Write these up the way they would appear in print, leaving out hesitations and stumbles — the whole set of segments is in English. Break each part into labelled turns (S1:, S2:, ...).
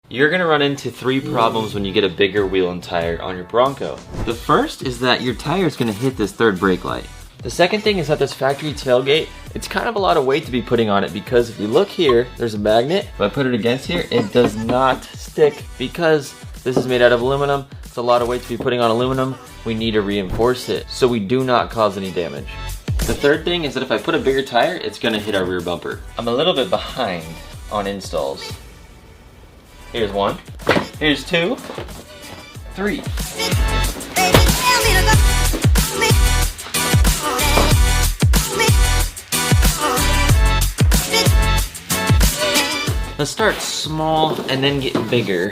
S1: You're gonna run into 3 problems when you get a bigger wheel and tire on your Bronco. The first is that your tire is gonna hit this third brake light. The second thing is that this factory tailgate, it's kind of a lot of weight to be putting on it because if you look here, there's a magnet. If I put it against here, it does not stick because this is made out of aluminum. It's a lot of weight to be putting on aluminum. We need to reinforce it so we do not cause any damage. The third thing is that if I put a bigger tire, it's gonna hit our rear bumper. I'm a little bit behind on installs. Here's 1, here's 2, 3. Let's start small and then get bigger.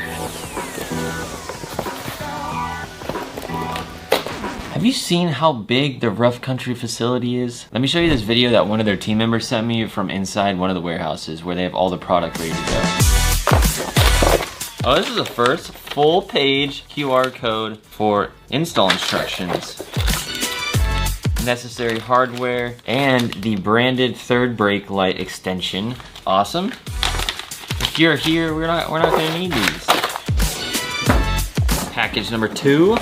S1: Have you seen how big the rough country facility is? Let me show you this video that one of their team members sent me from inside one of the warehouses where they have all the product ready to go. Oh, this is the first full page QR code for install instructions. Necessary hardware and the branded third brake light extension. Awesome. If you're here, we're not gonna need these. Package number 2.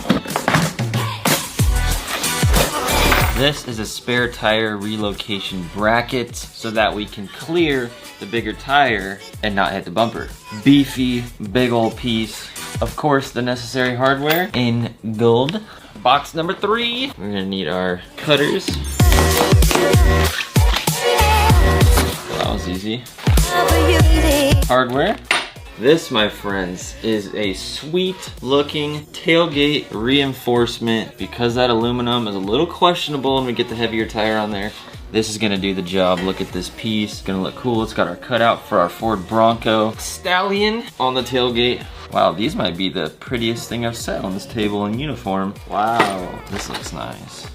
S1: This is a spare tire relocation bracket so that we can clear the bigger tire and not hit the bumper. Beefy, big old piece. Of course, the necessary hardware in gold. Box number 3. We're gonna need our cutters. Well, that was easy. Hardware. This, my friends, is a sweet looking tailgate reinforcement. Because that aluminum is a little questionable and we get the heavier tire on there, this is gonna do the job. Look at this piece, it's gonna look cool. It's got our cutout for our Ford Bronco Stallion on the tailgate. Wow, these might be the prettiest thing I've set on this table in uniform. Wow, this looks nice.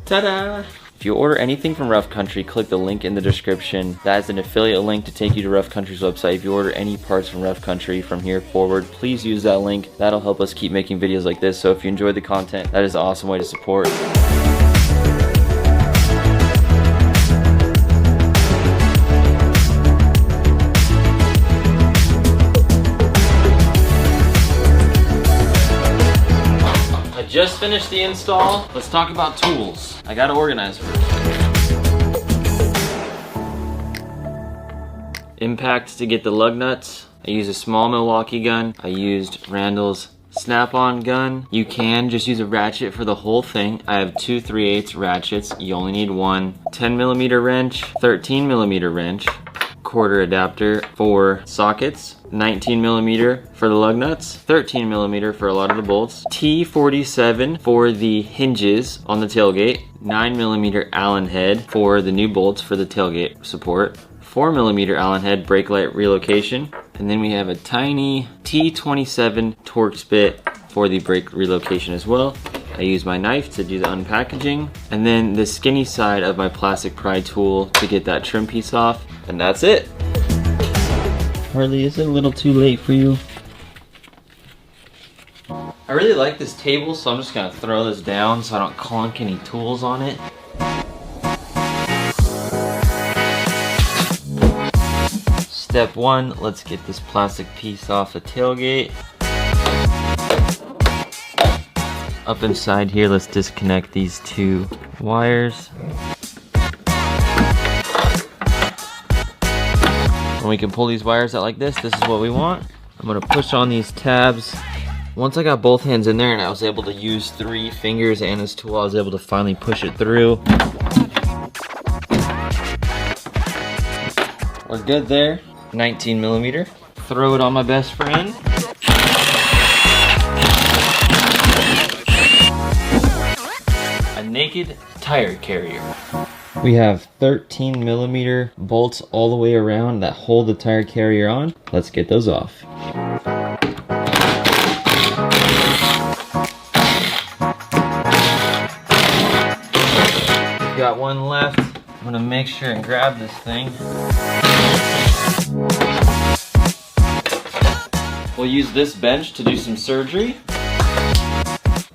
S1: Ta-da! If you order anything from Rough Country, click the link in the description. That is an affiliate link to take you to Rough Country's website. If you order any parts from Rough Country from here forward, please use that link. That'll help us keep making videos like this. So if you enjoyed the content, that is an awesome way to support. Just finished the install. Let's talk about tools. I gotta organize first. Impact to get the lug nuts. I used a small Milwaukee gun. I used Randall's snap-on gun. You can just use a ratchet for the whole thing. I have 2 3/8 ratchets. You only need 1. 10mm wrench, 13mm wrench, quarter adapter for sockets, 19mm for the lug nuts, 13mm for a lot of the bolts, T47 for the hinges on the tailgate, 9mm Allen head for the new bolts for the tailgate support, 4mm Allen head brake light relocation, and then we have a tiny T27 Torx bit for the brake relocation as well. I use my knife to do the unpackaging, and then the skinny side of my plastic pry tool to get that trim piece off, and that's it. Harley, is it a little too late for you? I really like this table, so I'm just gonna throw this down so I don't clunk any tools on it. Step 1, let's get this plastic piece off the tailgate. Up inside here, let's disconnect these 2 wires. And we can pull these wires out like this. This is what we want. I'm gonna push on these tabs. Once I got both hands in there and I was able to use 3 fingers and this tool, I was able to finally push it through. We're good there. 19mm. Throw it on my best friend. A naked tire carrier. We have 13mm bolts all the way around that hold the tire carrier on. Let's get those off. Got one left. I'm gonna make sure and grab this thing. We'll use this bench to do some surgery.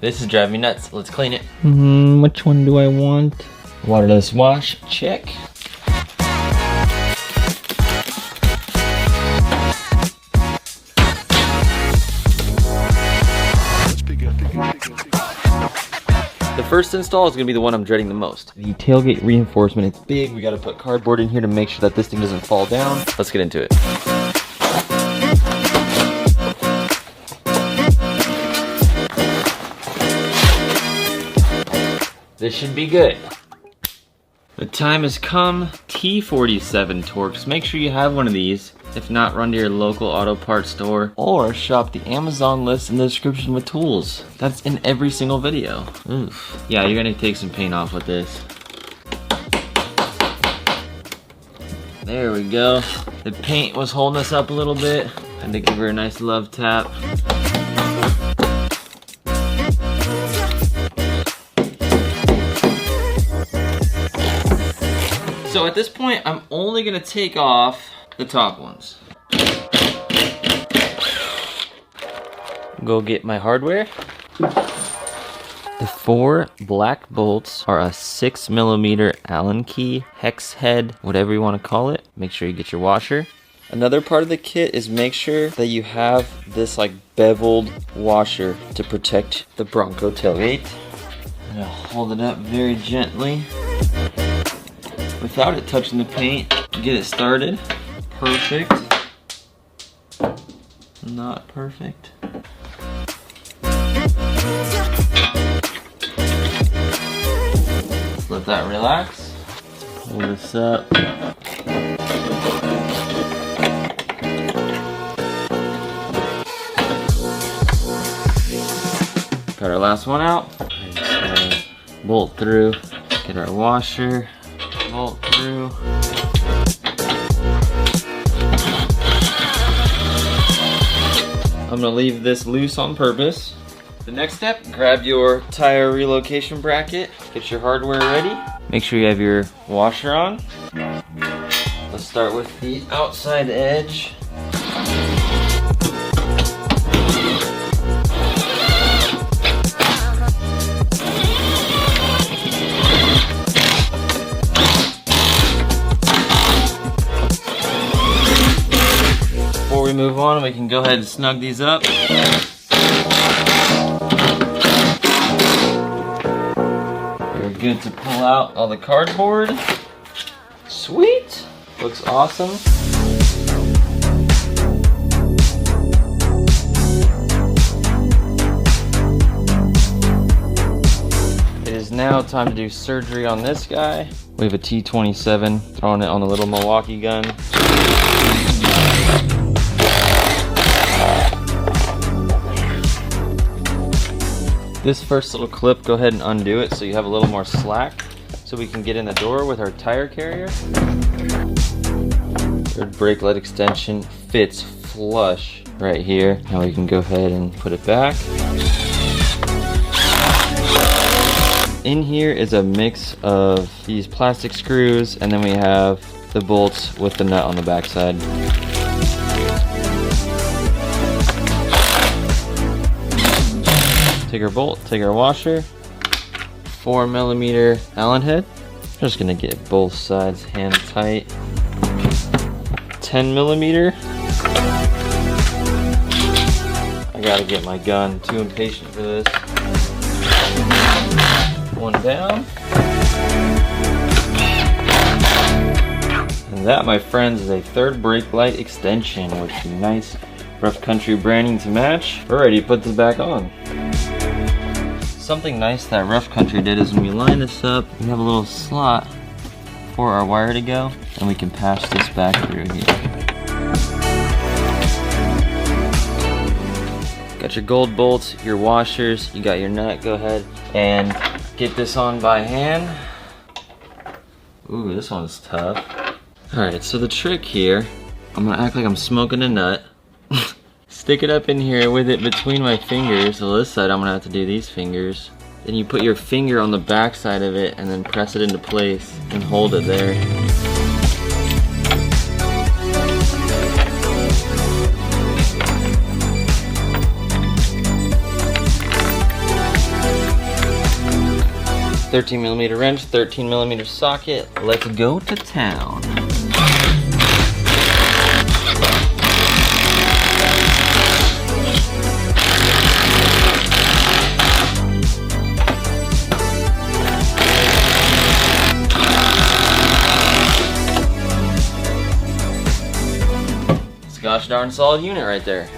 S1: This is driving me nuts. Let's clean it. Which one do I want? Waterless wash, check. first install is gonna be the one I'm dreading the most. The tailgate reinforcement, it's big. We gotta put cardboard in here to make sure that this thing doesn't fall down. Let's get into it. This should be good. The time has come. T47 Torx. Make sure you have one of these. If not, run to your local auto parts store or shop the Amazon list in the description with tools. That's in every single video. Oof. Yeah, you're gonna take some paint off with this. There we go. The paint was holding us up a little bit. Had to give her a nice love tap. So at this point, I'm only gonna take off the top ones. Go get my hardware. The 4 black bolts are a 6mm Allen key, hex head, whatever you want to call it. Make sure you get your washer. Another part of the kit is make sure that you have this like beveled washer to protect the Bronco tailgate. I'm gonna hold it up very gently without it touching the paint. Get it started. Perfect. Not perfect. Let's let that relax. Pull this up. Got our last one out. Bolt through. Get our washer. Bolt through. I'm gonna leave this loose on purpose. The next step, grab your tire relocation bracket, get your hardware ready. Make sure you have your washer on. Let's start with the outside edge. Before we move on, we can go ahead and snug these up. We're good to pull out all the cardboard. Sweet! Looks awesome. It is now time to do surgery on this guy. We have a T27, throwing it on the little Milwaukee gun. This first little clip, go ahead and undo it so you have a little more slack so we can get in the door with our tire carrier. Third brake light extension fits flush right here. Now we can go ahead and put it back. In here is a mix of these plastic screws, and then we have the bolts with the nut on the backside. Take our bolt, take our washer, 4mm Allen head. I'm just gonna get both sides hand tight. 10mm. I gotta get my gun, too impatient for this. One down. And that, my friends, is a third brake light extension with nice Rough Country branding to match. We're ready to put this back on. Something nice that Rough Country did is when we line this up, we have a little slot for our wire to go, and we can patch this back through here. Got your gold bolts, your washers, you got your nut. Go ahead and get this on by hand. Ooh, this one's tough. Alright, so the trick here, I'm gonna act like I'm smoking a nut. Stick it up in here with it between my fingers. So this side I'm gonna have to do these fingers. Then you put your finger on the back side of it and then press it into place and hold it there. $13mm wrench, 13mm socket. Let's go to town. gosh darn solid unit right there.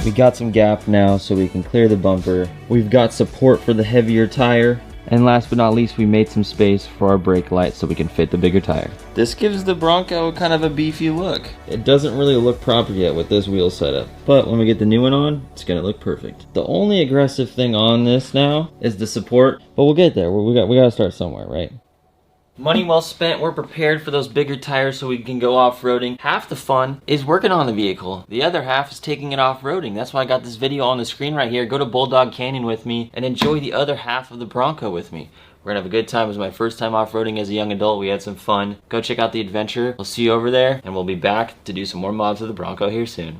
S1: We got some gap now so we can clear the bumper. We've got support for the heavier tire. And last but not least, we made some space for our brake light so we can fit the bigger tire. This gives the Bronco kind of a beefy look. It doesn't really look proper yet with this wheel setup, but when we get the new one on, it's gonna look perfect. The only aggressive thing on this now is the support, but we'll get there. We gotta start somewhere, right? Money well spent. We're prepared for those bigger tires so we can go off-roading. Half the fun is working on the vehicle. The other half is taking it off-roading. That's why I got this video on the screen right here. Go to Bulldog Canyon with me and enjoy the other half of the Bronco with me. We're gonna have a good time. It was my first time off-roading as a young adult. We had some fun. Go check out the adventure. I'll see you over there, and we'll be back to do some more mods of the Bronco here soon.